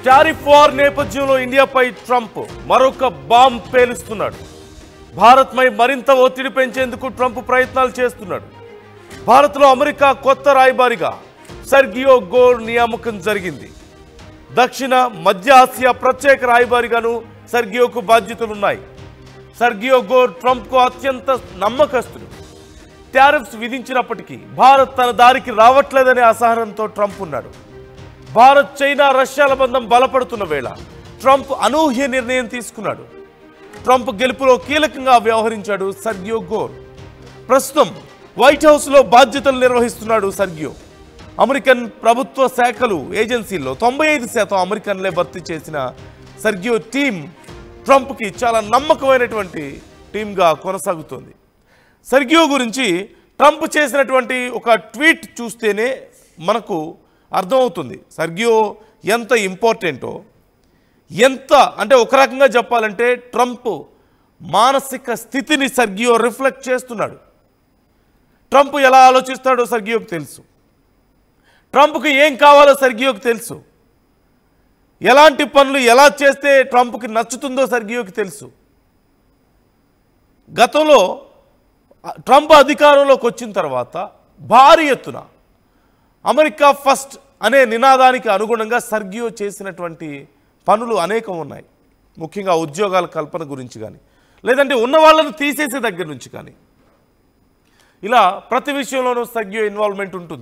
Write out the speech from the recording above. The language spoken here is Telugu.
టారిఫ్ వార్ నేపథ్యంలో ఇండియాపై ట్రంప్ మరొక బాంబ్ పేలుస్తున్నాడు. భారత్పై మరింత ఒత్తిడి పెంచేందుకు ట్రంప్ ప్రయత్నాలు చేస్తున్నాడు. భారత్లో అమెరికా కొత్త రాయబారిగా సెర్గియో గోర్ నియామకం జరిగింది. దక్షిణ మధ్య ఆసియా ప్రత్యేక రాయబారిగాను సెర్గియోకు బాధ్యతలున్నాయి. సెర్గియో గోర్ ట్రంప్కు అత్యంత నమ్మకస్తుడు. టారిఫ్స్ విధించినప్పటికీ భారత్ తన దారికి రావట్లేదనే అసహనంతో ట్రంప్ ఉన్నాడు. భారత్ చైనా రష్యాల బంధం బలపడుతున్న వేళ ట్రంప్ అనూహ్య నిర్ణయం తీసుకున్నాడు. ట్రంప్ గెలుపులో కీలకంగా వ్యవహరించాడు సెర్గియో గోర్. ప్రస్తుతం వైట్ హౌస్లో బాధ్యతలు నిర్వహిస్తున్నాడు సెర్గియో. అమెరికన్ ప్రభుత్వ శాఖలు ఏజెన్సీల్లో 95% అమెరికన్లే భర్తీ చేసిన సెర్గియో టీం ట్రంప్కి చాలా నమ్మకమైనటువంటి టీంగా కొనసాగుతోంది. సెర్గియో గురించి ట్రంప్ చేసినటువంటి ఒక ట్వీట్ చూస్తేనే మనకు అర్థమవుతుంది సెర్గియో ఎంత ఇంపార్టెంటో. ఎంత అంటే ఒక రకంగా చెప్పాలంటే ట్రంప్ మానసిక స్థితిని సెర్గియో రిఫ్లెక్ట్ చేస్తున్నాడు. ట్రంప్ ఎలా ఆలోచిస్తాడో సెర్గియోకి తెలుసు. ట్రంప్కి ఏం కావాలో సెర్గియోకి తెలుసు. ఎలాంటి పనులు ఎలా చేస్తే ట్రంప్కి నచ్చుతుందో సెర్గియోకి తెలుసు. గతంలో ట్రంప్ అధికారంలోకి వచ్చిన తర్వాత భారీ ఎత్తున అమెరికా ఫస్ట్ అనే నినాదానికి అనుగుణంగా సెర్గియో చేసినటువంటి పనులు అనేకం ఉన్నాయి. ముఖ్యంగా ఉద్యోగాల కల్పన గురించి కానీ, లేదంటే ఉన్న వాళ్ళను తీసేసే దగ్గర నుంచి కానీ, ఇలా ప్రతి విషయంలోనూ సెర్గియో ఇన్వాల్వ్మెంట్ ఉంటుంది.